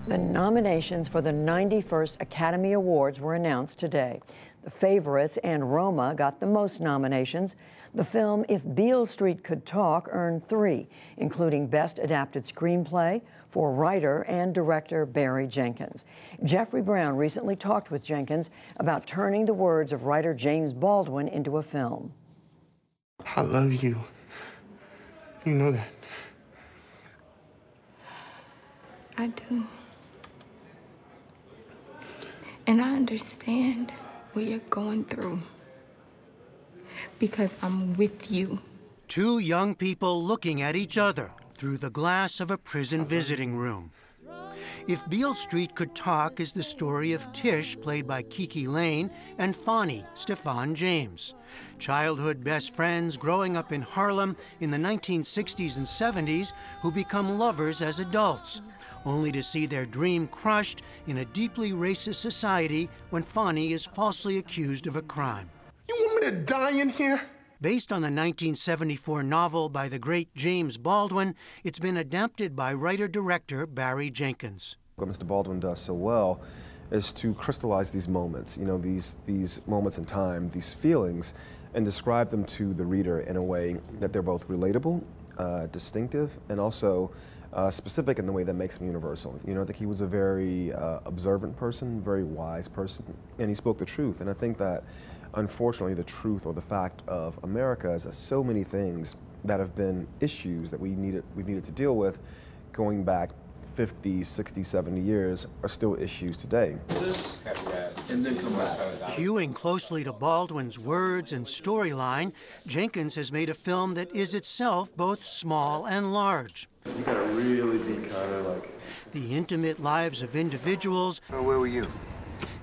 The nominations for the 91st Academy Awards were announced today. The Favorites and Roma got the most nominations. The film If Beale Street Could Talk earned 3, including Best Adapted Screenplay for writer and director Barry Jenkins. Jeffrey Brown recently talked with Jenkins about turning the words of writer James Baldwin into a film. I love you. You know that. I do. And I understand what you're going through because I'm with you. Two young people looking at each other through the glass of a prison visiting room. If Beale Street Could Talk is the story of Tish, played by Kiki Layne, and Fonny, Stephan James. Childhood best friends growing up in Harlem in the 1960s and 70s who become lovers as adults, only to see their dream crushed in a deeply racist society when Fonny is falsely accused of a crime. You want me to die in here? Based on the 1974 novel by the great James Baldwin, it's been adapted by writer-director Barry Jenkins. What Mr. Baldwin does so well is to crystallize these moments, these moments in time, these feelings, and describe them to the reader in a way that they're both relatable, distinctive, and also specific in the way that makes them universal. I think he was a very observant person, very wise person, and he spoke the truth. And I think that, unfortunately, the truth or the fact of America is that so many things that have been issues that we've needed to deal with going back 50, 60, 70 years are still issues today. This, and then come back. Hewing closely to Baldwin's words and storyline, Jenkins has made a film that is itself both small and large. You got a really deep kind of like... The intimate lives of individuals... Where were you?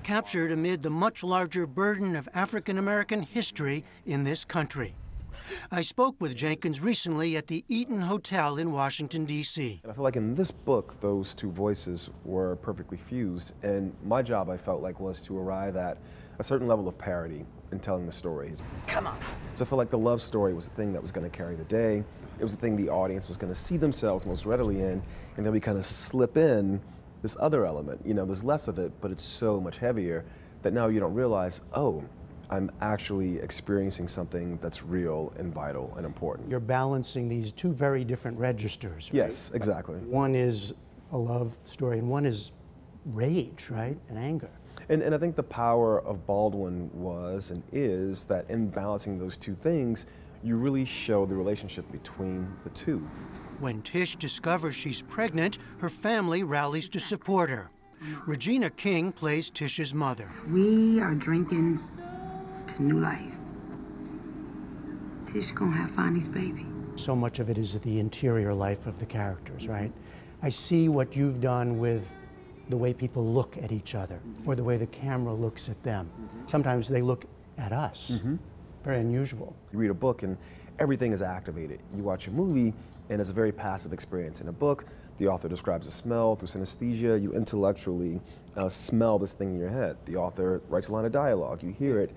...captured amid the much larger burden of African-American history in this country. I spoke with Jenkins recently at the Eaton Hotel in Washington, D.C. And I feel like in this book, those two voices were perfectly fused, and my job, I felt like, was to arrive at a certain level of parity in telling the stories. Come on. So I felt like the love story was the thing that was going to carry the day. It was the thing the audience was going to see themselves most readily in, and then we kind of slip in this other element. There's less of it, but it's so much heavier that now you don't realize, oh, I'm actually experiencing something that's real and vital and important. You're balancing these two very different registers, right? Yes, exactly. One is a love story and one is rage, right, and anger. And I think the power of Baldwin was and is that in balancing those two things, you really show the relationship between the two. When Tish discovers she's pregnant, her family rallies to support her. Regina King plays Tish's mother. We are drinking to new life. Tish gonna have Fonny's baby. So much of it is the interior life of the characters, right? I see what you've done with the way people look at each other or the way the camera looks at them. Sometimes they look at us. Very unusual. You read a book and everything is activated. You watch a movie and it's a very passive experience. In a book, the author describes a smell through synesthesia. You intellectually smell this thing in your head. The author writes a line of dialogue. You hear it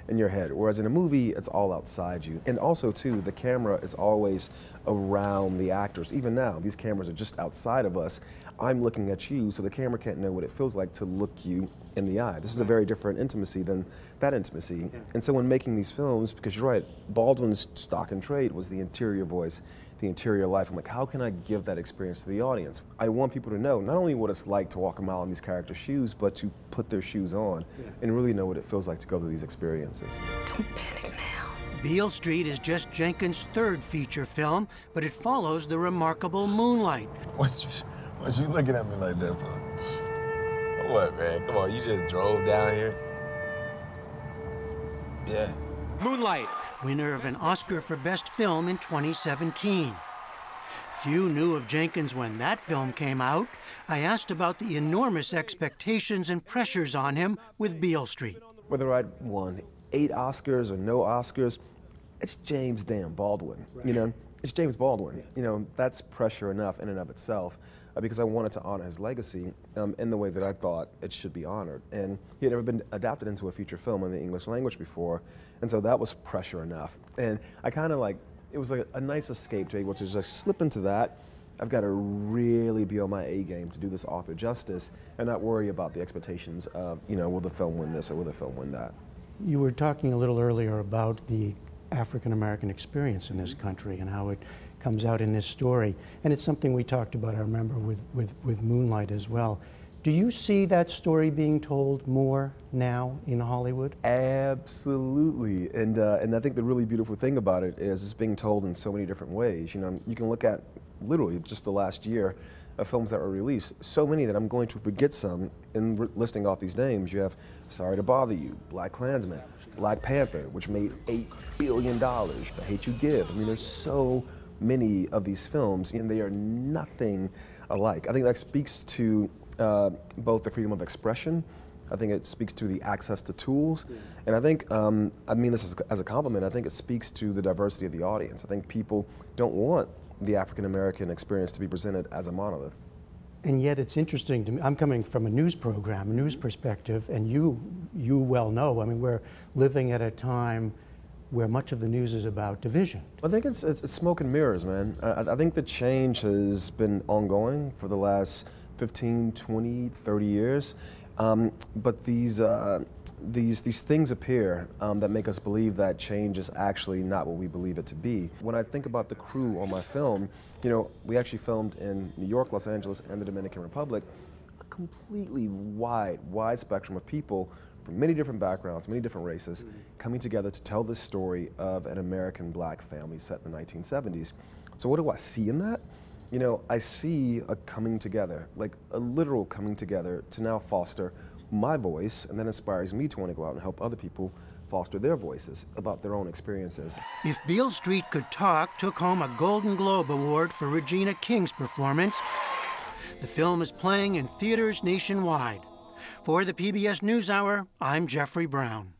in your head, whereas in a movie, it's all outside you. And also, too, the camera is always around the actors. Even now, these cameras are just outside of us. I'm looking at you, so the camera can't know what it feels like to look you in the eye. This is a very different intimacy than that intimacy. And so when making these films, because you're right, Baldwin's stock and trade was the interior voice, the interior life. I'm like, how can I give that experience to the audience? I want people to know not only what it's like to walk a mile in these characters' shoes, but to put their shoes on and really know what it feels like to go through these experiences. Don't panic now. Beale Street is just Jenkins' third feature film, but it follows the remarkable Moonlight. What you looking at me like that for? What, man? Come on, you just drove down here? Yeah. Moonlight, winner of an Oscar for Best Film in 2017. Few knew of Jenkins when that film came out. I asked about the enormous expectations and pressures on him with Beale Street. Whether I'd won 8 Oscars or no Oscars, it's James damn Baldwin, It's James Baldwin. That's pressure enough in and of itself. Because I wanted to honor his legacy in the way that I thought it should be honored. And he had never been adapted into a feature film in the English language before, and so that was pressure enough. And I kind of it was a nice escape to be able to just slip into that, I've got to really be on my A game to do this author justice and not worry about the expectations of, you know, will the film win this or will the film win that. You were talking a little earlier about the African-American experience in this country and how it comes out in this story. And it's something we talked about, I remember, with Moonlight as well. Do you see that story being told more now in Hollywood? Absolutely, and I think the really beautiful thing about it is it's being told in so many different ways. You know, you can look at literally just the last year of films that were released, so many that I'm going to forget some in listing off these names. You have Sorry to Bother You, Black Klansman, Black Panther, which made $8 billion, The Hate U Give. I mean, there's so many of these films, and they are nothing alike. I think that speaks to both the freedom of expression. I think it speaks to the access to tools. And I think, I mean this as a compliment, I think it speaks to the diversity of the audience. I think people don't want the African-American experience to be presented as a monolith. And yet it's interesting to me, I'm coming from a news program, a news perspective, and you well know, I mean, we're living at a time where much of the news is about division. I think it's smoke and mirrors, man. I think the change has been ongoing for the last 15, 20, 30 years. But these things appear that make us believe that change is actually not what we believe it to be. When I think about the crew on my film, you know, we actually filmed in New York, Los Angeles, and the Dominican Republic, a completely wide spectrum of people from many different backgrounds, many different races, coming together to tell this story of an American black family set in the 1970s. So what do I see in that? You know, I see a coming together, like a literal coming together to now foster my voice, and that inspires me to want to go out and help other people foster their voices about their own experiences. If Beale Street Could Talk took home a Golden Globe Award for Regina King's performance, the film is playing in theaters nationwide. For the PBS NewsHour, I'm Jeffrey Brown.